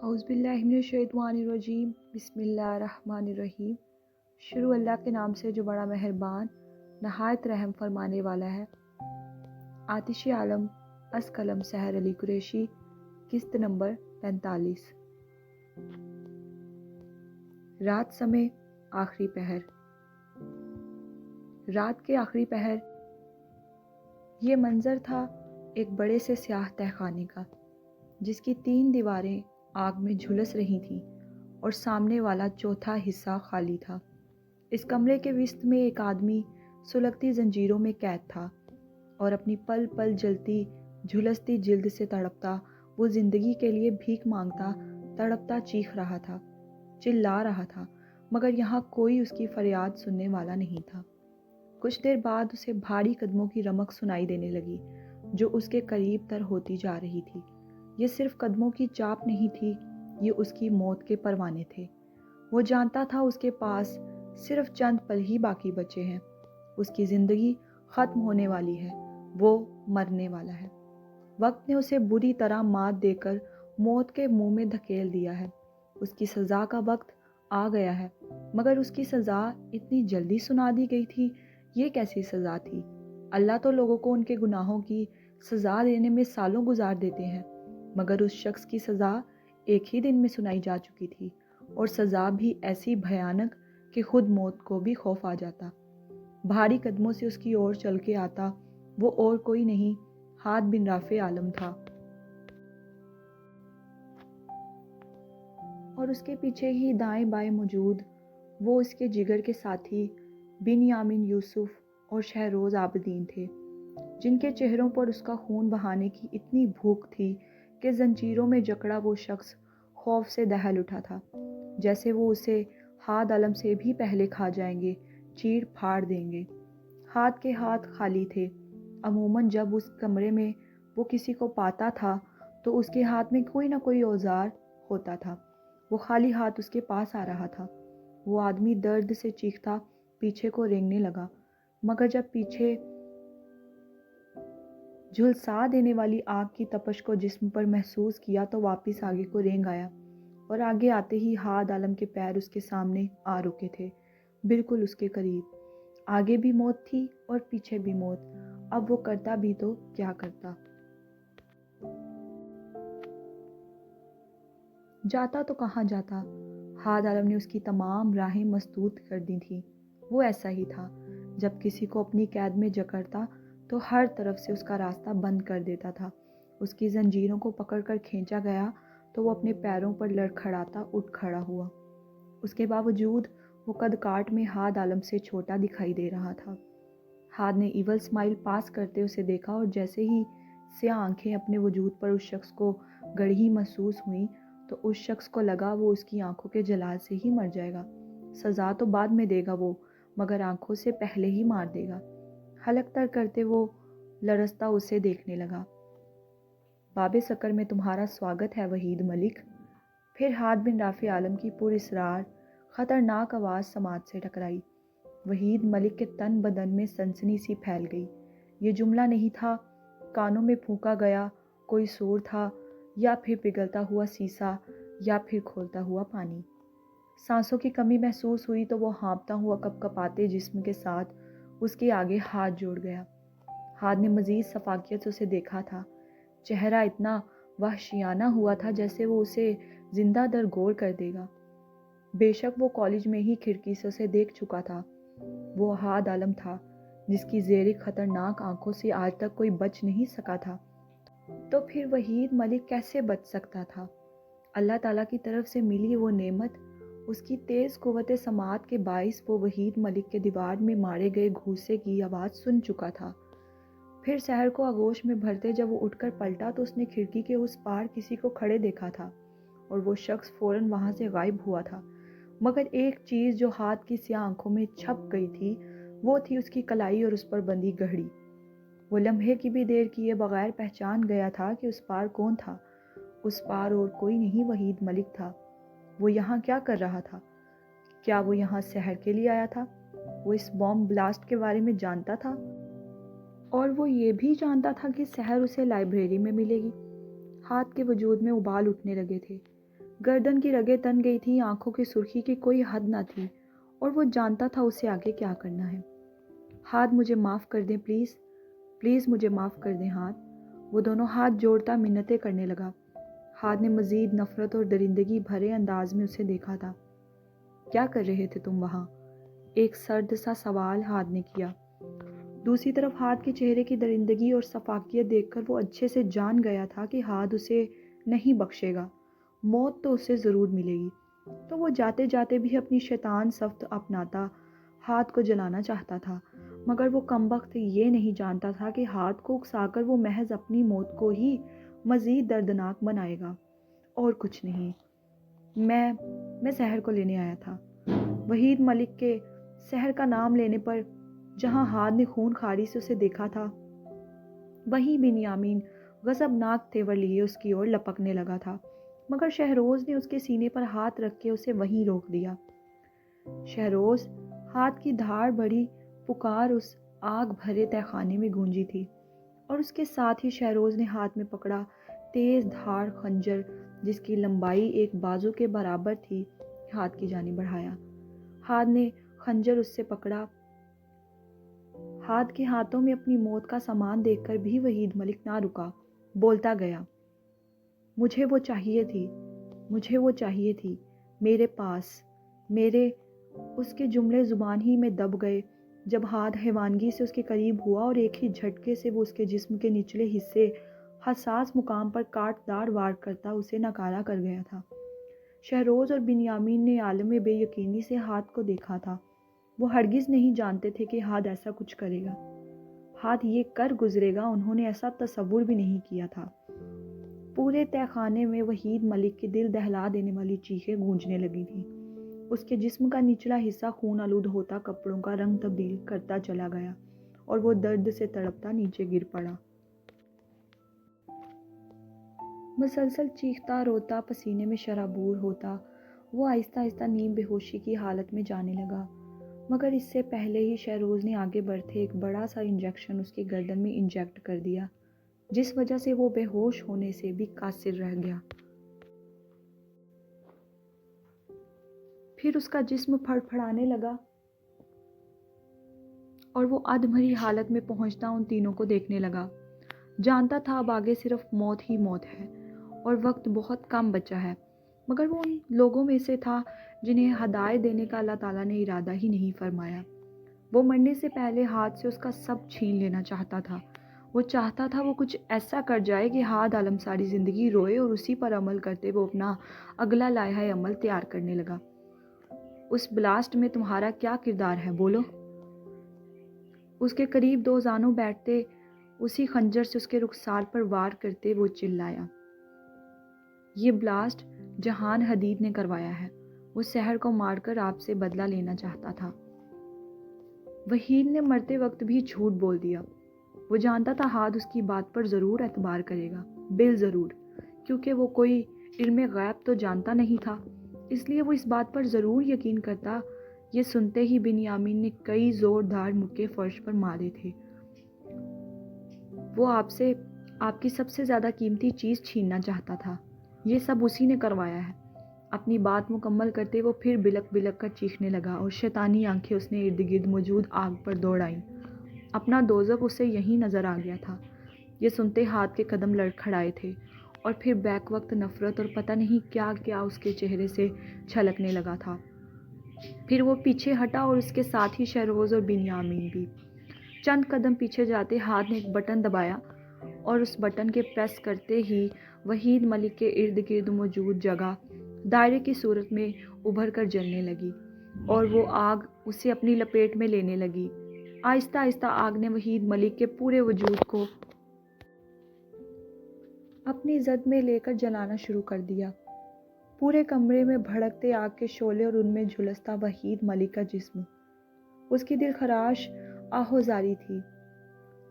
اعوذ باللہ من الشیطان الرجیم بسم اللہ الرحمن الرحیم۔ شروع اللہ کے نام سے جو بڑا مہربان نہایت رحم فرمانے والا ہے۔ آتش عالم از قلم سحر علی قریشی، قسط نمبر 45۔ رات سمے آخری پہر۔ رات کے آخری پہر یہ منظر تھا ایک بڑے سے سیاہ تہہ خانے کا، جس کی 3 دیواریں آگ میں جھلس رہی تھیں اور سامنے والا چوتھا حصہ خالی تھا۔ اس کمرے کے وسط میں ایک آدمی سلگتی زنجیروں میں قید تھا اور اپنی پل پل جلتی جھلستی جلد سے تڑپتا وہ زندگی کے لیے بھیک مانگتا تڑپتا چیخ رہا تھا، چلا رہا تھا، مگر یہاں کوئی اس کی فریاد سننے والا نہیں تھا۔ کچھ دیر بعد اسے بھاری قدموں کی رمق سنائی دینے لگی جو اس کے قریب تر ہوتی جا رہی تھی۔ یہ صرف قدموں کی چاپ نہیں تھی، یہ اس کی موت کے پروانے تھے۔ وہ جانتا تھا اس کے پاس صرف چند پل ہی باقی بچے ہیں، اس کی زندگی ختم ہونے والی ہے، وہ مرنے والا ہے۔ وقت نے اسے بری طرح مات دے کر موت کے منہ میں دھکیل دیا ہے۔ اس کی سزا کا وقت آ گیا ہے، مگر اس کی سزا اتنی جلدی سنا دی گئی تھی۔ یہ کیسی سزا تھی؟ اللہ تو لوگوں کو ان کے گناہوں کی سزا دینے میں سالوں گزار دیتے ہیں، مگر اس شخص کی سزا ایک ہی دن میں سنائی جا چکی تھی، اور سزا بھی ایسی بھیانک کہ خود موت کو بھی خوف آ جاتا۔ بھاری قدموں سے اس کی اور چل کے آتا وہ اور کوئی نہیں، حاد بن رافع عالم تھا، اور اس کے پیچھے ہی دائیں بائیں موجود وہ اس کے جگر کے ساتھی بنیامین یوسف اور شہروز عابدین تھے، جن کے چہروں پر اس کا خون بہانے کی اتنی بھوک تھی کہ زنجیروں میں جکڑا وہ شخص خوف سے دہل اٹھا تھا، جیسے وہ اسے حاد عالم سے بھی پہلے کھا جائیں گے، چیر پھاڑ دیں گے۔ حاد کے ہاتھ خالی تھے۔ عموماً جب اس کمرے میں وہ کسی کو پاتا تھا تو اس کے ہاتھ میں کوئی نہ کوئی اوزار ہوتا تھا۔ وہ خالی ہاتھ اس کے پاس آ رہا تھا۔ وہ آدمی درد سے چیختا پیچھے کو رینگنے لگا، مگر جب پیچھے جھلسا دینے والی آگ کی تپش کو جسم پر محسوس کیا تو واپس آگے کو رینگ آیا، اور آگے آتے ہی حاد عالم کے پیر اس کے سامنے آ رکے تھے، بالکل اس کے قریب۔ آگے بھی موت تھی اور پیچھے بھی موت۔ اب وہ کرتا بھی تو کیا کرتا؟ جاتا تو کہاں جاتا؟ حاد عالم نے اس کی تمام راہیں مسدود کر دی تھیں۔ وہ ایسا ہی تھا، جب کسی کو اپنی قید میں جکڑتا تو ہر طرف سے اس کا راستہ بند کر دیتا تھا۔ اس کی زنجیروں کو پکڑ کر کھینچا گیا تو وہ اپنے پیروں پر لڑکھڑاتا اٹھ کھڑا ہوا۔ اس کے باوجود وہ قد کاٹ میں حاد عالم سے چھوٹا دکھائی دے رہا تھا۔ حاد نے ایول اسمائل پاس کرتے اسے دیکھا، اور جیسے ہی سیاہ آنکھیں اپنے وجود پر اس شخص کو گڑھی محسوس ہوئیں تو اس شخص کو لگا وہ اس کی آنکھوں کے جلال سے ہی مر جائے گا۔ سزا تو بعد میں دے گا وہ، مگر آنکھوں سے پہلے ہی مار دے گا۔ حلق تر کرتے وہ لرزتا اسے دیکھنے لگا۔ باب سکر میں تمہارا سواگت ہے وحید ملک۔ پھر حاد بن رافع عالم کی پر اسرار خطرناک آواز سماعت سے ٹکرائی۔ وحید ملک کے تن بدن میں سنسنی سی پھیل گئی۔ یہ جملہ نہیں تھا، کانوں میں پھونکا گیا کوئی سور تھا، یا پھر پگھلتا ہوا سیسا، یا پھر کھولتا ہوا پانی۔ سانسوں کی کمی محسوس ہوئی تو وہ ہانپتا ہوا کپکپاتے جسم کے ساتھ اس کے آگے ہاتھ جوڑ گیا۔ حاد نے مزید شفافیت سے اسے دیکھا تھا۔ چہرہ اتنا وحشیانہ ہوا تھا جیسے وہ اسے زندہ درگور کر دے گا۔ بے شک وہ کالج میں ہی کھڑکی سے اسے دیکھ چکا تھا۔ وہ حاد عالم تھا جس کی زیرک خطرناک آنکھوں سے آج تک کوئی بچ نہیں سکا تھا۔ تو پھر وحید ملک کیسے بچ سکتا تھا؟ اللہ تعالیٰ کی طرف سے ملی وہ نعمت، اس کی تیز قوت سماعت کے باعث وہ وحید ملک کے دیوار میں مارے گئے گھوسے کی آواز سن چکا تھا۔ پھر سحر کو آغوش میں بھرتے جب وہ اٹھ کر پلٹا تو اس نے کھڑکی کے اس پار کسی کو کھڑے دیکھا تھا، اور وہ شخص فوراً وہاں سے غائب ہوا تھا۔ مگر ایک چیز جو حاد کی سیاہ آنکھوں میں چھپ گئی تھی وہ تھی اس کی کلائی اور اس پر بندھی گھڑی۔ وہ لمحے کی بھی دیر کیے بغیر پہچان گیا تھا کہ اس پار کون تھا۔ اس پار اور کوئی نہیں وحید ملک تھا۔ وہ یہاں کیا کر رہا تھا؟ کیا وہ یہاں سحر کے لیے آیا تھا؟ وہ اس بام بلاسٹ کے بارے میں جانتا تھا، اور وہ یہ بھی جانتا تھا کہ سحر اسے لائبریری میں ملے گی۔ حاد کے وجود میں ابال اٹھنے لگے تھے۔ گردن کی رگیں تن گئی تھی، آنکھوں کی سرخی کی کوئی حد نہ تھی، اور وہ جانتا تھا اسے آگے کیا کرنا ہے۔ ہاتھ مجھے معاف کر دیں پلیز، پلیز مجھے معاف کر دیں ہاتھ۔ وہ دونوں ہاتھ جوڑتا منتیں کرنے لگا۔ ہاتھ نے مزید نفرت اور درندگی بھرے انداز میں اسے دیکھا تھا۔ کیا کر رہے تھے تم وہاں؟ ایک سرد سا سوال ہاتھ نے کیا۔ دوسری طرف ہاتھ کے چہرے کی درندگی اور شفافیت دیکھ کر وہ اچھے سے جان گیا تھا کہ ہاتھ اسے نہیں بخشے گا، موت تو اسے ضرور ملے گی۔ تو وہ جاتے جاتے بھی اپنی شیطان صفت اپناتا ہاتھ کو جلانا چاہتا تھا، مگر وہ کمبخت یہ نہیں جانتا تھا کہ ہاتھ کو اکسا کر وہ محض اپنی موت کو ہی مزید دردناک بنائے گا، اور کچھ نہیں۔ میں سحر کو لینے آیا تھا۔ وحید ملک کے سحر کا نام لینے پر جہاں ہاتھ نے خون خاری سے اسے دیکھا تھا، وہیں بنیامین غضبناک تیور لیے اس کی اور لپکنے لگا تھا، مگر شہروز نے اس کے سینے پر ہاتھ رکھ کے اسے وہیں روک دیا۔ شہروز! ہاتھ کی دھاڑ بڑھی پکار اس آگ بھرے تہہ خانے میں گونجی تھی، اور اس کے ساتھ ہی شہروز نے ہاتھ میں پکڑا تیز دھاڑ خنجر، جس کی لمبائی ایک بازو کے برابر تھی، ہاتھ کی جانب بڑھایا۔ ہاتھ نے خنجر اس سے پکڑا۔ ہاتھ کے ہاتھوں میں اپنی موت کا سامان دیکھ کر بھی وحید ملک نہ رکا، بولتا گیا، مجھے وہ چاہیے تھی، مجھے وہ چاہیے تھی، میرے پاس، میرے۔ اس کے جملے زبان ہی میں دب گئے جب ہاتھ حیوانگی سے اس کے قریب ہوا اور ایک ہی جھٹکے سے وہ اس کے جسم کے نچلے حصے، حساس مقام پر کاٹ دار وار کرتا اسے ناکارہ کر گیا تھا۔ شہروز اور بنیامین نے عالم بے یقینی سے ہاتھ کو دیکھا تھا۔ وہ ہرگز نہیں جانتے تھے کہ ہاتھ ایسا کچھ کرے گا، ہاتھ یہ کر گزرے گا، انہوں نے ایسا تصور بھی نہیں کیا تھا۔ پورے تہہ خانے میں وحید ملک کی دل دہلا دینے والی چیخیں گونجنے لگی تھیں۔ اس کے جسم کا نچلا حصہ خون آلود ہوتا کپڑوں کا رنگ تبدیل کرتا چلا گیا، اور وہ درد سے تڑپتا نیچے گر پڑا۔ مسلسل چیختا روتا، پسینے میں شرابور ہوتا، وہ آہستہ آہستہ نیم بے ہوشی کی حالت میں جانے لگا، مگر اس سے پہلے ہی شہروز نے آگے بڑھتے ایک بڑا سا انجیکشن اس کی گردن میں انجیکٹ کر دیا، جس وجہ سے وہ بے ہوش ہونے سے بھی قاصر رہ گیا۔ پھر اس کا جسم پھڑ پھڑانے لگا، اور وہ ادھمری حالت میں پہنچتا ان تینوں کو دیکھنے لگا۔ جانتا تھا اب آگے صرف موت ہی موت ہے، اور وقت بہت کم بچا ہے، مگر وہ ان لوگوں میں سے تھا جنہیں ہدایت دینے کا اللہ تعالیٰ نے ارادہ ہی نہیں فرمایا۔ وہ مرنے سے پہلے ہاتھ سے اس کا سب چھین لینا چاہتا تھا۔ وہ چاہتا تھا وہ کچھ ایسا کر جائے کہ ہاتھ عالم ساری زندگی روئے، اور اسی پر عمل کرتے وہ اپنا اگلا لائحہ عمل تیار کرنے لگا۔ اس بلاسٹ میں تمہارا کیا کردار ہے، بولو؟ اس کے قریب دو زانو بیٹھتے اسی خنجر سے اس کے رخسار پر وار کرتے وہ چلایا، یہ بلاسٹ جہان حدید نے کروایا ہے، وہ سحر کو مار کر آپ سے بدلہ لینا چاہتا تھا۔ وحید نے مرتے وقت بھی جھوٹ بول دیا۔ وہ جانتا تھا ہاتھ اس کی بات پر ضرور اعتبار کرے گا، بالضرور، کیونکہ وہ کوئی علم غیب تو جانتا نہیں تھا، اس لیے وہ اس بات پر ضرور یقین کرتا۔ یہ سنتے ہی بنیامین نے کئی زوردار مکے فرش پر مارے تھے۔ وہ آپ سے آپ کی سب سے زیادہ قیمتی چیز چھیننا چاہتا تھا، یہ سب اسی نے کروایا ہے۔ اپنی بات مکمل کرتے وہ پھر بلک بلک کر چیخنے لگا، اور شیطانی آنکھیں اس نے ارد گرد موجود آگ پر دوڑائیں۔ اپنا دوزخ اسے یہیں نظر آ گیا تھا۔ یہ سنتے ہاتھ کے قدم لڑکھڑائے تھے، اور پھر بیک وقت نفرت اور پتہ نہیں کیا کیا اس کے چہرے سے چھلکنے لگا تھا۔ پھر وہ پیچھے ہٹا، اور اس کے ساتھ ہی شہروز اور بنیامین بھی۔ چند قدم پیچھے جاتے ہاتھ نے ایک بٹن دبایا، اور اس بٹن کے پریس کرتے ہی وحید ملک کے ارد گرد موجود جگہ دائرے کی صورت میں ابھر کر جلنے لگی، اور وہ آگ اسے اپنی لپیٹ میں لینے لگی۔ آہستہ آہستہ آگ نے وحید ملک کے پورے وجود کو اپنی زد میں لے کر جلانا شروع کر دیا۔ پورے کمرے میں بھڑکتے آگ کے شعلے، اور ان میں جھلستا وحید ملک کا جسم۔ اس کی دل خراش آہوزاری تھی۔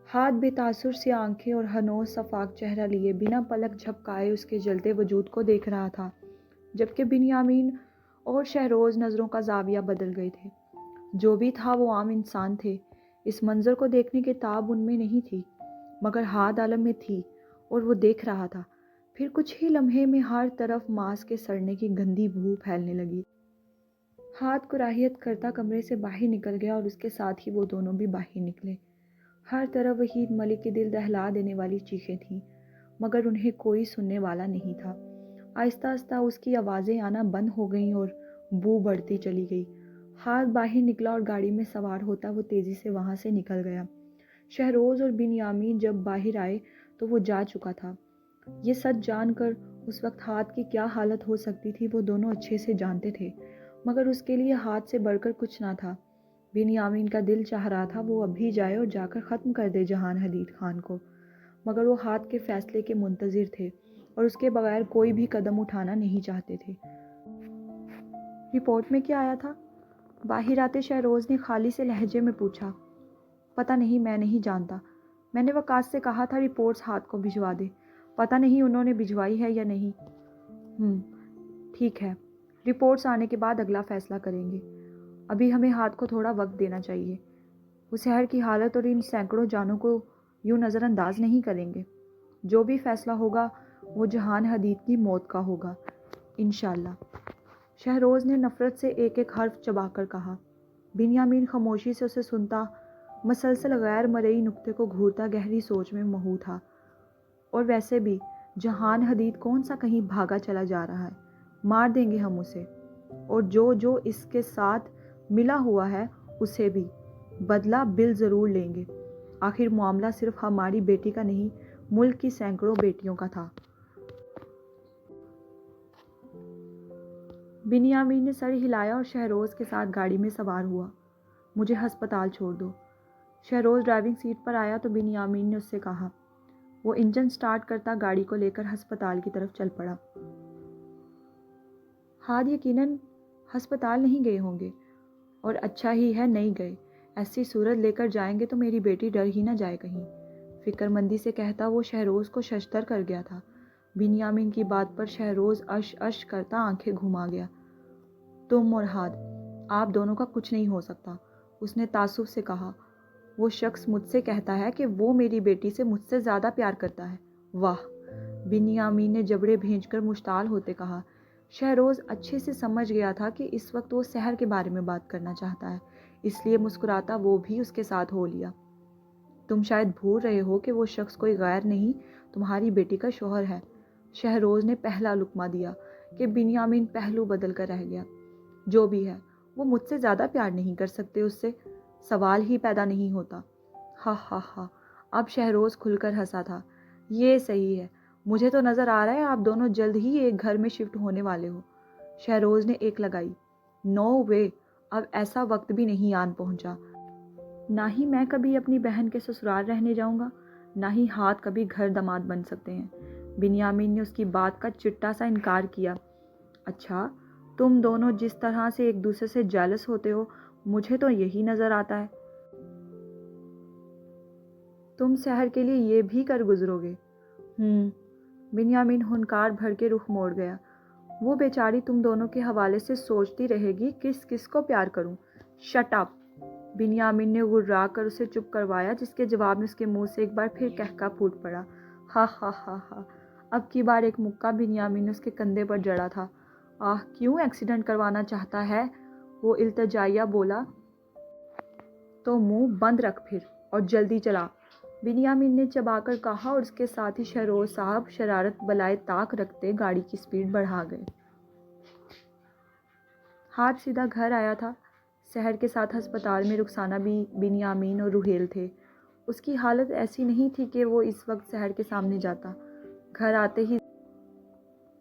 ہاتھ بے تاثر سی آنکھیں اور ہنوز صفاک چہرہ لیے بنا پلک جھپکائے اس کے جلتے وجود کو دیکھ رہا تھا، جبکہ بنیامین اور شہروز نظروں کا زاویہ بدل گئے تھے۔ جو بھی تھا وہ عام انسان تھے، اس منظر کو دیکھنے کی تاب ان میں نہیں تھی، مگر ہاتھ عالم میں تھی، اور وہ دیکھ رہا تھا۔ پھر کچھ ہی لمحے میں ہر طرف ماس کے سڑنے کی گندی بو پھیلنے لگی۔ ہاتھ کراہیت کرتا کمرے سے باہر نکل گیا اور اس کے ساتھ ہی وہ دونوں بھی باہر نکلے۔ ہر طرف وحید ملک کے دل دہلا دینے والی چیخیں تھیں، مگر انہیں کوئی سننے والا نہیں تھا۔ آہستہ آہستہ اس کی آوازیں آنا بند ہو گئیں اور بو بڑھتی چلی گئی۔ ہاتھ باہر نکلا اور گاڑی میں سوار ہوتا وہ تیزی سے وہاں سے نکل گیا۔ شہروز اور بنیامین جب باہر آئے تو وہ جا چکا تھا۔ یہ سچ جان کر اس وقت ہاتھ کی کیا حالت ہو سکتی تھی وہ دونوں اچھے سے جانتے تھے، مگر اس کے لیے ہاتھ سے بڑھ کر کچھ نہ تھا۔ بنیامین کا دل چاہ رہا تھا وہ ابھی جائے اور جا کر ختم کر دے جہان حدید خان کو، مگر وہ ہاتھ کے فیصلے کے منتظر تھے اور اس کے بغیر کوئی بھی قدم اٹھانا نہیں چاہتے تھے۔ رپورٹ میں کیا آیا تھا؟ باہر آتے شہروز نے خالی سے لہجے میں پوچھا۔ پتہ نہیں، میں نہیں جانتا۔ میں نے وقاص سے کہا تھا رپورٹس ہاتھ کو بھجوا دے، پتہ نہیں انہوں نے بھجوائی ہے یا نہیں۔ ٹھیک ہے، رپورٹس آنے کے بعد اگلا فیصلہ کریں گے۔ ابھی ہمیں ہاتھ کو تھوڑا وقت دینا چاہیے۔ وہ شہر کی حالت اور ان سینکڑوں جانوں کو یوں نظر انداز نہیں کریں گے۔ جو بھی فیصلہ ہوگا وہ جہان حدید کی موت کا ہوگا، انشاءاللہ۔ شہروز نے نفرت سے ایک ایک حرف چبا کر کہا۔ بنیامین خاموشی سے اسے سنتا، مسلسل غیر مرئی نکتے کو گھورتا گہری سوچ میں مہو تھا۔ اور ویسے بھی جہان حدید کون سا کہیں بھاگا چلا جا رہا ہے؟ مار دیں گے ہم اسے، اور جو جو اس کے ساتھ ملا ہوا ہے اسے بھی بدلہ بل ضرور لیں گے۔ آخر معاملہ صرف ہماری بیٹی کا نہیں، ملک کی سینکڑوں بیٹیوں کا تھا۔ بنیامین نے سر ہلایا اور شہروز کے ساتھ گاڑی میں سوار ہوا۔ مجھے ہسپتال چھوڑ دو۔ شہروز ڈرائیونگ سیٹ پر آیا تو بنیامین نے اس سے کہا۔ وہ انجن سٹارٹ کرتا گاڑی کو لے کر ہسپتال کی طرف چل پڑا۔ ہاتھ یقیناً ہسپتال نہیں گئے ہوں گے، اور اچھا ہی ہے نہیں گئے۔ ایسی صورت لے کر جائیں گے تو میری بیٹی ڈر ہی نہ جائے کہیں۔ فکر مندی سے کہتا وہ شہروز کو ششدر کر گیا تھا۔ بنیامین کی بات پر شہروز اش اش کرتا آنکھیں گھما گیا۔ تم اور ہاتھ، آپ دونوں کا کچھ نہیں ہو سکتا، اس نے تعصب سے کہا۔ وہ شخص مجھ سے کہتا ہے کہ وہ میری بیٹی سے مجھ سے زیادہ پیار کرتا ہے۔ واہ! بنیامین نے جبڑے بھینچ کر مشتعل ہوتے کہا۔ شہروز اچھے سے سمجھ گیا تھا کہ اس وقت وہ سحر کے بارے میں بات کرنا چاہتا ہے، اس لیے مسکراتا وہ بھی اس کے ساتھ ہو لیا۔ تم شاید بھول رہے ہو کہ وہ شخص کوئی غیر نہیں، تمہاری بیٹی کا شوہر ہے۔ شہروز نے پہلا لقمہ دیا کہ بنیامین پہلو بدل کر رہ گیا۔ جو بھی ہے، وہ مجھ سے زیادہ پیار نہیں کر سکتے اس سے، سوال ہی پیدا نہیں ہوتا۔ ہا ہا ہا! اب شہروز کھل کر ہنسا تھا۔ یہ صحیح ہے، مجھے تو نظر آ رہا ہے آپ دونوں جلد ہی ایک گھر میں شفٹ ہونے والے ہو۔ شہروز نے ایک لگائی۔ نو وے، اب ایسا وقت بھی نہیں آن پہنچا۔ نہ ہی میں کبھی اپنی بہن کے سسرال رہنے جاؤں گا، نہ ہی ہاتھ کبھی گھر داماد بن سکتے ہیں۔ بنیامین نے اس کی بات کا چٹا سا انکار کیا۔ اچھا، تم دونوں جس طرح سے ایک دوسرے سے جیلس ہوتے ہو، مجھے تو یہی نظر آتا ہے۔ تم سحر کے لیے یہ بھی کر گزرو گے۔ بنیامین ہنکار بھر کے رخ موڑ گیا۔ وہ بیچاری تم دونوں کے حوالے سے سوچتی رہے گی کس کس کو پیار کروں۔ Shut up! بنیامین نے غرا کر اسے چپ کروایا، جس کے جواب میں اس کے منہ سے ایک بار پھر قہقہ پھوٹ پڑا۔ ہا ہا ہا ہا! اب کی بار ایک مکہ بنیامین نے اس کے کندھے پر جڑا تھا۔ آہ، کیوں ایکسیڈنٹ کروانا چاہتا ہے؟ وہ التجائیہ بولا۔ تو منہ بند رکھ پھر، اور جلدی چلا، بنیامین نے چبا کر کہا، اور اس کے ساتھ ہی شہروز صاحب شرارت بلائے طاق رکھتے گاڑی کی سپیڈ بڑھا گئے۔ ہاتھ سیدھا گھر آیا تھا۔ سحر کے ساتھ ہسپتال میں رخسانہ بھی، بنیامین اور روحیل تھے۔ اس کی حالت ایسی نہیں تھی کہ وہ اس وقت سحر کے سامنے جاتا۔ گھر آتے ہی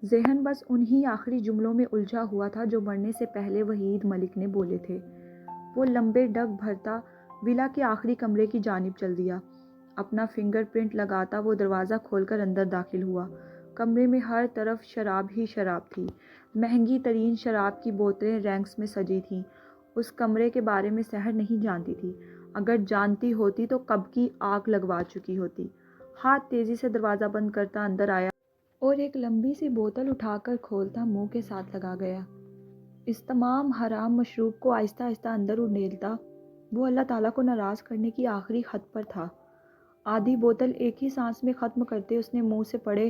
ذہن بس انہی آخری جملوں میں الجھا ہوا تھا جو مرنے سے پہلے وحید ملک نے بولے تھے۔ وہ لمبے ڈگ بھرتا ولا کے آخری کمرے کی جانب چل دیا۔ اپنا فنگر پرنٹ لگاتا وہ دروازہ کھول کر اندر داخل ہوا۔ کمرے میں ہر طرف شراب ہی شراب تھی۔ مہنگی ترین شراب کی بوتلیں رینکس میں سجی تھیں۔ اس کمرے کے بارے میں سحر نہیں جانتی تھی، اگر جانتی ہوتی تو کب کی آگ لگوا چکی ہوتی۔ ہاتھ تیزی سے دروازہ بند کرتا اندر آیا اور ایک لمبی سی بوتل اٹھا کر کھولتا منہ کے ساتھ لگا گیا۔ اس تمام حرام مشروب کو آہستہ آہستہ اندر اڈیلتا وہ اللہ تعالیٰ کو ناراض کرنے کی آخری حد پر تھا۔ آدھی بوتل ایک ہی سانس میں ختم کرتے اس نے منہ سے پڑے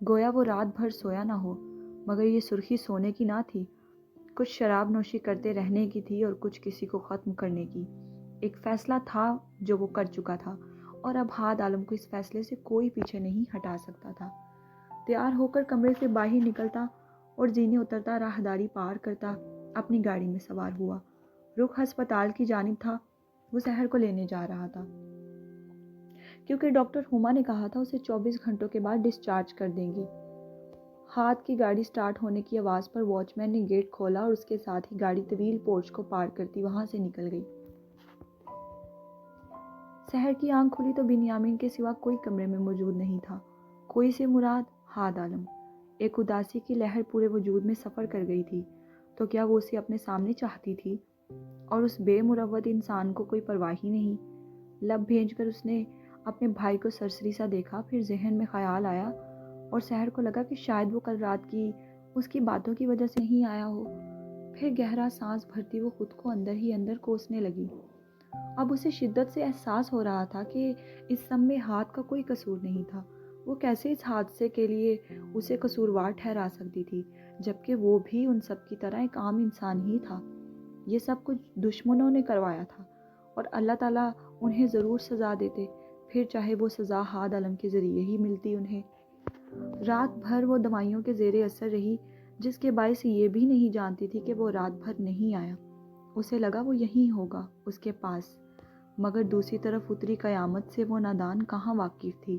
گویا وہ رات بھر سویا نہ ہو، مگر یہ سرخی سونے کی نہ تھی، کچھ شراب نوشی کرتے رہنے کی تھی اور کچھ کسی کو ختم کرنے کی۔ ایک فیصلہ تھا جو وہ کر چکا تھا، اور اب ہاد عالم کو اس فیصلے سے کوئی پیچھے نہیں ہٹا سکتا تھا۔ تیار ہو کر کمرے سے باہر نکلتا اور زینے اترتا راہداری پار کرتا اپنی گاڑی میں سوار ہوا۔ رخ ہسپتال کی جانب تھا، وہ سحر کو لینے جا رہا تھا، کیونکہ ڈاکٹر ہما نے کہا تھا اسے 24 گھنٹوں کے بعد ڈسچارج کر دیں گے۔ ہاتھ کی گاڑی سٹارٹ ہونے کی آواز پر واچ مین نے گیٹ کھولا اور اس کے ساتھ ہی گاڑی طویل پورچ کو پار کرتی وہاں سے نکل گئی۔ سحر کی آنکھ کھلی تو بنیامین کے سوا کوئی کمرے میں موجود نہیں تھا۔ کوئی سے مراد ہاد عالم۔ ایک اداسی کی لہر پورے وجود میں سفر کر گئی تھی۔ تو کیا وہ اسے اپنے سامنے چاہتی تھی؟ اور اس بے مروت انسان کو کوئی پرواہ ہی نہیں۔ لب بھیج کر اس نے اپنے بھائی کو سرسری سا دیکھا، پھر ذہن میں خیال آیا اور سحر کو لگا کہ شاید وہ کل رات کی اس کی باتوں کی وجہ سے نہیں آیا ہو۔ پھر گہرا سانس بھرتی وہ خود کو اندر ہی اندر کوسنے لگی۔ اب اسے شدت سے احساس ہو رہا تھا کہ اس سب میں ہاتھ کا کوئی قصور نہیں تھا۔ وہ کیسے اس حادثے کے لیے اسے قصوروار ٹھہرا سکتی تھی، جبکہ وہ بھی ان سب کی طرح ایک عام انسان ہی تھا۔ یہ سب کچھ دشمنوں نے کروایا تھا اور اللہ تعالیٰ انہیں ضرور سزا دیتے، پھر چاہے وہ سزا ہاد عالم کے ذریعے ہی ملتی انہیں۔ رات بھر وہ دوائیوں کے زیر اثر رہی، جس کے باعث یہ بھی نہیں جانتی تھی کہ وہ رات بھر نہیں آیا۔ اسے لگا وہ یہیں ہوگا، اس کے پاس، مگر دوسری طرف اتری قیامت سے وہ نادان کہاں واقف تھی۔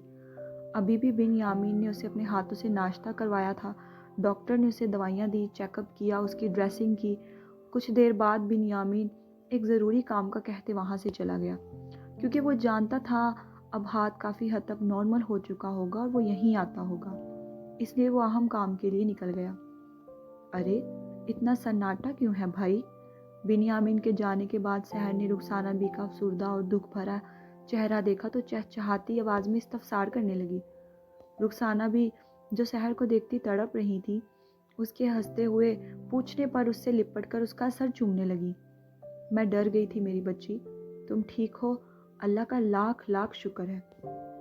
ابھی بھی بنیامین نے اسے اپنے ہاتھوں سے ناشتہ کروایا تھا، ڈاکٹر نے اسے دوائیاں دی، چیک اپ کیا، اس کی ڈریسنگ کی۔ کچھ دیر بعد بنیامین ایک ضروری کام کا کہتے وہاں سے چلا گیا، کیونکہ وہ جانتا تھا اب ہاتھ کافی حد تک نارمل ہو چکا ہوگا اور وہ یہیں آتا ہوگا، اس لیے وہ اہم کام کے لیے نکل گیا۔ ارے اتنا سناٹا کیوں ہے بھائی؟ بنیامین کے جانے کے بعد سحر نے رخسانہ بی کا افسردہ اور دکھ بھرا چہرہ دیکھا تو چہچہاتی آواز میں استفسار کرنے لگی۔ رخسانہ بھی جو سحر کو دیکھتی تڑپ رہی تھی، اس کے ہنستے ہوئے پوچھنے پر اس سے لپٹ کر اس کا سر چومنے لگی۔ میں ڈر گئی تھی میری بچی، تم ٹھیک ہو؟ اللہ کا لاکھ لاکھ شکر ہے۔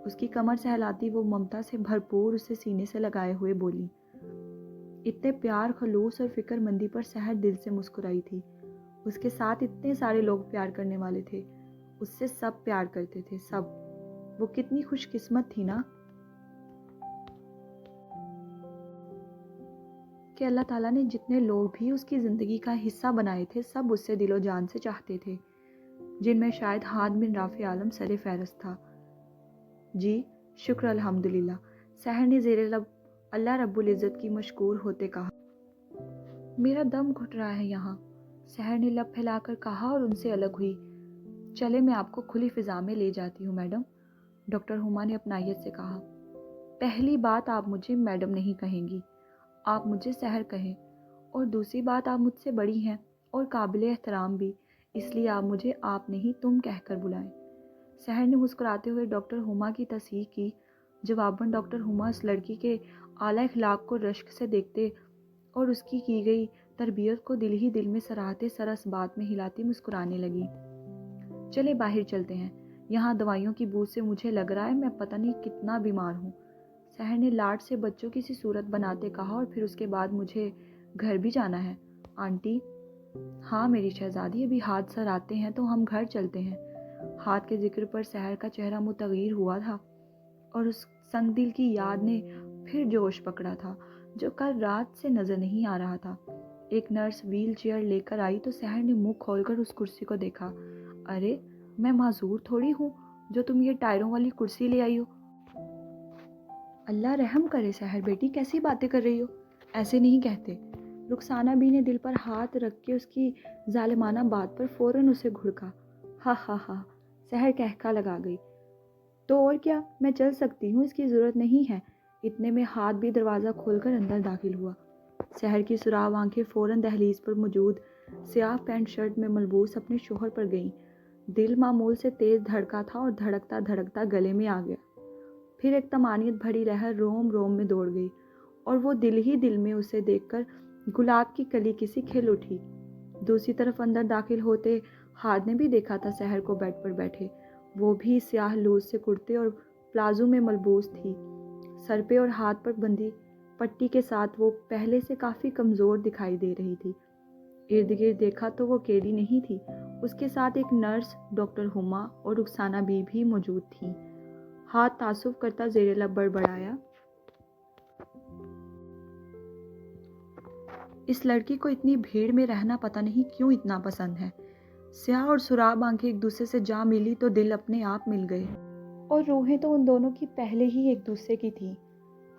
اس کی کمر سہلاتی وہ ممتا سے بھرپور اسے سینے سے لگائے ہوئے بولی۔ اتنے پیار، خلوص اور فکر مندی پر سحر دل سے مسکرائی تھی۔ اس کے ساتھ اتنے سارے لوگ پیار کرنے والے تھے، اس سے سب پیار کرتے تھے، سب۔ وہ کتنی خوش قسمت تھی نا کہ اللہ تعالیٰ نے جتنے لوگ بھی اس کی زندگی کا حصہ بنائے تھے، سب اس سے دل و جان سے چاہتے تھے، جن میں شاید ہاد بن رافع عالم سر فہرست تھا۔ جی شکر الحمدللہ، سحر نے زیر لب اللہ رب العزت کی مشکور ہوتے کہا۔ میرا دم گھٹ رہا ہے یہاں، سحر نے لب پھیلا کر کہا اور ان سے الگ ہوئی۔ چلے میں آپ کو کھلی فضا میں لے جاتی ہوں میڈم، ڈاکٹر ہما نے اپنائیت سے کہا۔ پہلی بات آپ مجھے میڈم نہیں کہیں گی، آپ مجھے سحر کہیں، اور دوسری بات آپ مجھ سے بڑی ہیں اور قابل احترام بھی، اس لیے آپ مجھے آپ نہیں تم کہہ کر بلائیں۔ سحر نے مسکراتے ہوئے ڈاکٹر ہما کی تصحیح کی۔ جواباً ڈاکٹر ہما اس لڑکی کے اعلیٰ اخلاق کو رشک سے دیکھتے اور اس کی گئی تربیت کو دل ہی دل میں سراہتے، سر اس بات میں ہلاتی مسکرانے لگی۔ چلے باہر چلتے ہیں، یہاں دوائیوں کی بو سے مجھے لگ رہا ہے میں پتہ نہیں کتنا بیمار ہوں، سحر نے لاڈ سے بچوں کی سی صورت بناتے کہا، اور پھر اس کے بعد مجھے گھر بھی جانا ہے آنٹی۔ ہاں میری شہزادی، ابھی ہاتھ سر آتے ہیں تو ہم گھر چلتے ہیں۔ ہاتھ کے ذکر پر سحر کا چہرہ متغیر ہوا تھا اور اس سنگ دل کی یاد نے پھر جوش پکڑا تھا جو کل رات سے نظر نہیں آ رہا تھا۔ ایک نرس ویل چیئر لے کر آئی تو سحر نے منہ کھول کر اس کرسی کو دیکھا۔ ارے میں معذور تھوڑی ہوں جو تم یہ ٹائروں والی کرسی لے آئی ہو۔ اللہ رحم کرے سحر بیٹی، کیسی باتیں کر رہی ہو؟ ایسے نہیں کہتے۔ رخسانہ بی نے دل پر ہاتھ رکھ کے اس کی ظالمانہ بات پر فوراً اسے گھڑکا۔ ہا ہا ہا، سحر کہکا لگا گئی۔ تو اور کیا، میں چل سکتی ہوں، اس کی ضرورت نہیں ہے۔ اتنے میں ہاتھ بھی دروازہ کھول کر اندر داخل ہوا۔ سحر کی سراخ آنکھیں فوراً دہلیز پر موجود سیاہ پینٹ شرٹ میں ملبوس اپنے شوہر پر گئیں۔ دل معمول سے تیز دھڑکا تھا اور دھڑکتا دھڑکتا گلے میں آ گیا۔ پھر ایک طمانینت بھری لہر روم روم میں دوڑ گئی اور وہ دل ہی دل میں اسے دیکھ کر گلاب کی کلی کسی کھل اٹھی۔ دوسری طرف اندر داخل ہوتے ہاد نے بھی دیکھا تھا سحر کو بیڈ پر بیٹھے، وہ بھی سیاہ لوز سے کرتے اور پلازو میں ملبوس تھی۔ سر پہ اور ہاتھ پر بندھی پٹی کے ساتھ وہ پہلے سے کافی کمزور دکھائی دے رہی تھی۔ ارد گرد دیکھا تو وہ کیری نہیں تھی، اس کے ساتھ ایک نرس ڈاکٹر ہما اور رخسانہ بی بھی موجود تھیں۔ ہاتھ تعصب کرتا زیر لب بڑبڑایا، اس لڑکی کو اتنی بھیڑ میں رہنا پتہ نہیں کیوں اتنا پسند ہے۔ سیاہ اور سراب آنکھیں ایک دوسرے سے جا ملی تو دل اپنے آپ مل گئے، اور روحیں تو ان دونوں کی پہلے ہی ایک دوسرے کی تھیں۔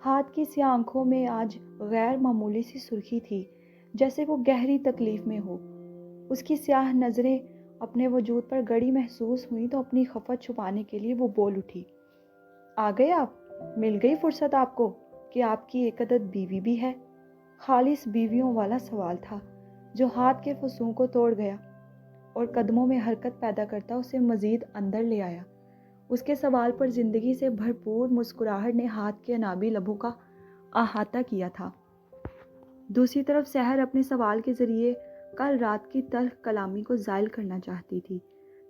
ہاتھ کی سیاہ آنکھوں میں آج غیر معمولی سی سرخی تھی، جیسے وہ گہری تکلیف میں ہو۔ اس کی سیاہ نظریں اپنے وجود پر گڑی محسوس ہوئیں تو اپنی خفت چھپانے کے لیے وہ بول اٹھی، آ گئے آپ؟ مل گئی فرصت آپ کو کہ آپ کی ایک عدد بیوی بھی ہے؟ خالص بیویوں والا سوال تھا جو ہاتھ کے فسوں کو توڑ گیا اور قدموں میں حرکت پیدا کرتا اسے مزید اندر لے آیا۔ اس کے سوال پر زندگی سے بھرپور مسکراہٹ نے ہاتھ کے انابی لبوں کا احاطہ کیا تھا۔ دوسری طرف سحر اپنے سوال کے ذریعے کل رات کی تلخ کلامی کو زائل کرنا چاہتی تھی،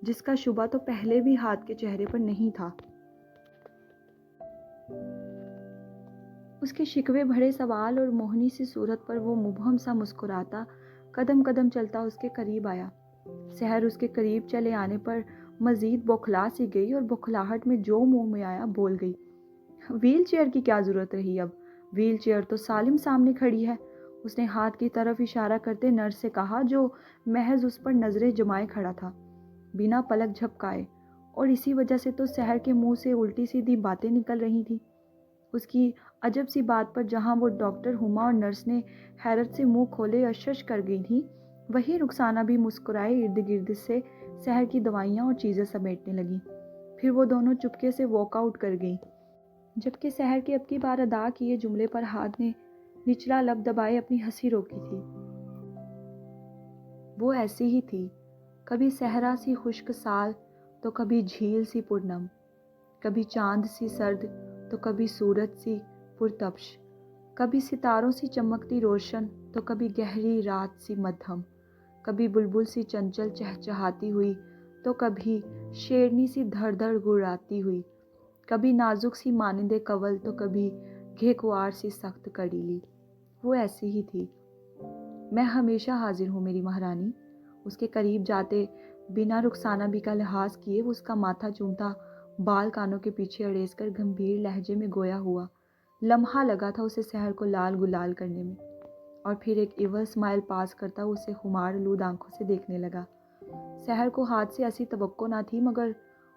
جس کا شبہ تو پہلے بھی ہاتھ کے چہرے پر نہیں تھا۔ اس کے شکوے بھرے سوال اور موہنی سی صورت پر وہ مبہم سا مسکراتا قدم قدم چلتا اس کے قریب آیا۔ سحر اس کے قریب چلے آنے پر مزید بوکھلا سی گئی اور بوکھلاہٹ میں جو منہ میں آیا بول گئی، ویل چیئر کی کیا ضرورت رہی اب؟ ویل چیئر تو سالم سامنے کھڑی ہے۔ اس نے ہاتھ کی طرف اشارہ کرتے نرس سے کہا جو محض اس پر نظریں جمائے کھڑا تھا، بنا پلک جھپکائے، اور اسی وجہ سے تو سحر کے منہ سے الٹی سیدھی باتیں نکل رہی تھیں۔ اس کی عجب سی بات پر جہاں وہ ڈاکٹر ہما اور نرس نے حیرت سے منہ کھولے اشش کر گئی تھیں، وہی رخسانہ بھی مسکرائے ارد گرد سے سحر کی دوائیاں اور چیزیں سمیٹنے لگی۔ پھر وہ دونوں چپکے سے واک آؤٹ کر گئیں، جبکہ سحر کے اب کی بار ادا کیے جملے پر ہاتھ نے نچلا لب دبائے اپنی ہنسی روکی تھی۔ وہ ایسی ہی تھی، کبھی صحرا سی خشک سال تو کبھی جھیل سی پرنم، کبھی چاند سی سرد تو کبھی سورج سی پرتپش، کبھی ستاروں سی چمکتی روشن تو کبھی گہری رات سی مدھم، کبھی بلبل سی چنچل چہچہاتی ہوئی تو کبھی شیرنی سی دھڑ دھڑ گڑاتی ہوئی، کبھی نازک سی مانند کنول تو کبھی گھیکوار سی سخت کڑیلی۔ وہ ایسی ہی تھی۔ میں ہمیشہ حاضر ہوں میری مہارانی۔ اس کے قریب جاتے بنا رخسانہ بھی کا لحاظ کیے وہ اس کا ماتھا چومتا بال کانوں کے پیچھے اڑیس کر گمبھیر لہجے میں گویا ہوا۔ لمحہ لگا تھا اسے سحر کو لال گلال کرنے میں، اور پھر ایک ایول اسمائل پاس کرتا وہ اسے خمار آلود آنکھوں سے دیکھنے لگا۔ سحر کو ہاتھ سے ایسی توقع نہ تھی، مگر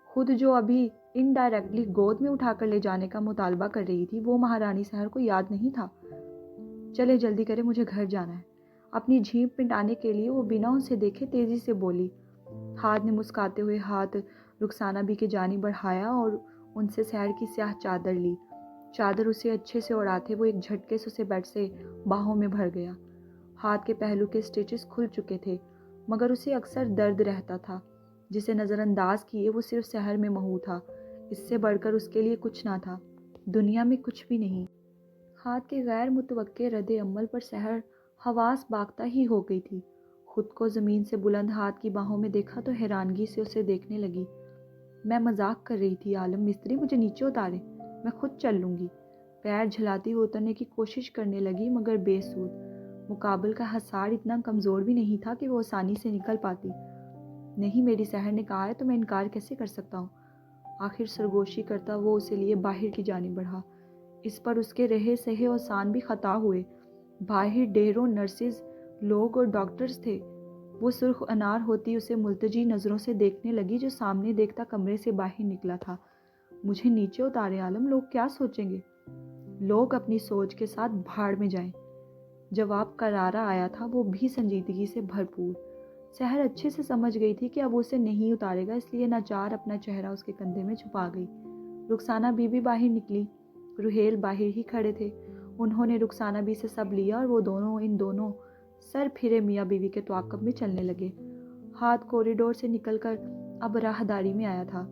خود جو ابھی انڈائریکٹلی گود میں اٹھا کر لے جانے کا مطالبہ کر رہی تھی وہ مہارانی سحر کو یاد نہیں تھا۔ چلے جلدی کرے، مجھے گھر جانا ہے۔ اپنی جھیپ پنڈانے کے لیے وہ بنا اسے دیکھے تیزی سے بولی۔ ہاتھ نے مسکاتے ہوئے ہاتھ رخسانہ بھی کی جانب بڑھایا اور ان سے سحر کی سیاہ چادر لی۔ چادر اسے اچھے سے اڑاتے وہ ایک جھٹکے سے اسے بیڈ سے باہوں میں بھر گیا۔ ہاتھ کے پہلو کے سٹیچز کھل چکے تھے، مگر اسے اکثر درد رہتا تھا، جسے نظر انداز کیے وہ صرف سحر میں محو تھا۔ اس سے بڑھ کر اس کے لیے کچھ نہ تھا، دنیا میں کچھ بھی نہیں۔ ہاتھ کے غیر متوقع رد عمل پر سحر حواس باختہ ہی ہو گئی تھی۔ خود کو زمین سے بلند ہاتھ کی باہوں میں دیکھا تو حیرانگی سے اسے دیکھنے لگی۔ میں مذاق کر رہی تھی عالم مستری، مجھے نیچے اتارے، میں خود چل لوں گی۔ پیر جھلاتی ہوئی اترنے کی کوشش کرنے لگی مگر بے سود۔ مقابل کا حصار اتنا کمزور بھی نہیں تھا کہ وہ آسانی سے نکل پاتی۔ نہیں، میری سحر نے کہا ہے تو میں انکار کیسے کر سکتا ہوں؟ آخر سرگوشی کرتا وہ اسے لیے باہر کی جانب بڑھا۔ اس پر اس کے رہے سہے اوسان بھی خطا ہوئے۔ باہر ڈھیروں نرسز، لوگ اور ڈاکٹرز تھے۔ وہ سرخ انار ہوتی اسے ملتجی نظروں سے دیکھنے لگی جو سامنے دیکھتا کمرے سے باہر نکلا تھا۔ مجھے نیچے اتارے عالم، لوگ کیا سوچیں گے؟ لوگ اپنی سوچ کے ساتھ بھاڑ میں جائیں۔ جواب کرارا آیا تھا، وہ بھی سنجیدگی سے بھرپور۔ سحر اچھے سے سمجھ گئی تھی کہ اب اسے نہیں اتارے گا، اس لیے ناچار اپنا چہرہ اس کے کندھے میں چھپا گئی۔ رخسانہ بی بھی باہر نکلی۔ روہیل باہر ہی کھڑے تھے۔ انہوں نے رخسانہ بی سے سب لیا اور وہ دونوں ان دونوں سر پھرے میاں بیوی کے تعاقب میں چلنے لگے۔ ہاتھ کوریڈور سے نکل کر اب راہداری میں آیا تھا۔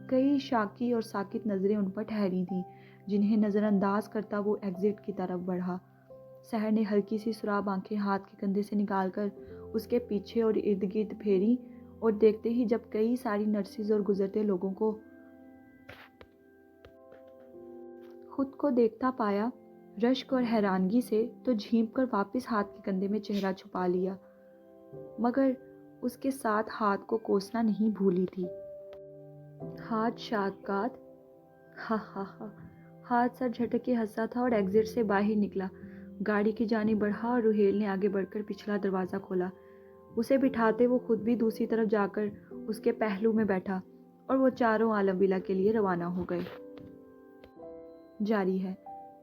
کئی شاکی اور ساکت نظریں ان پر ٹھہری تھیں، جنہیں نظر انداز کرتا وہ ایگزٹ کی طرف بڑھا۔ سحر نے ہلکی سی سراب آنکھیں ہاتھ کے کندھے سے نکال کر اس کے پیچھے اور ارد گرد پھیری، اور دیکھتے ہی جب کئی ساری نرسز اور گزرتے لوگوں کو خود کو دیکھتا پایا رشک اور حیرانگی سے تو جھینپ کر واپس ہاتھ کے کندھے میں چہرہ چھپا لیا، مگر اس کے ساتھ ہاتھ کو کوسنا نہیں بھولی تھی۔ ہاتھ شاکات، ہا ہا ہا۔ ہاتھ سر جھٹک کے ہنسا تھا اور ایگزٹ سے باہر نکلا، گاڑی کی جانب بڑھا اور روہیل نے آگے بڑھ کر پچھلا دروازہ کھولا۔ اسے بٹھاتے وہ خود بھی دوسری طرف جا کر اس کے پہلو میں بیٹھا اور وہ چاروں عالم ولا کے لیے روانہ ہو گئے۔ جاری ہے۔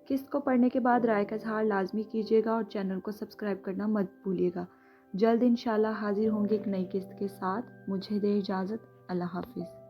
قسط کو پڑھنے کے بعد رائے کا اظہار لازمی کیجیے گا اور چینل کو سبسکرائب کرنا مت بھولیے گا۔ جلد انشاءاللہ حاضر ہوں گے ایک نئی قسط کے ساتھ۔ مجھے دے اجازت۔ اللہ حافظ۔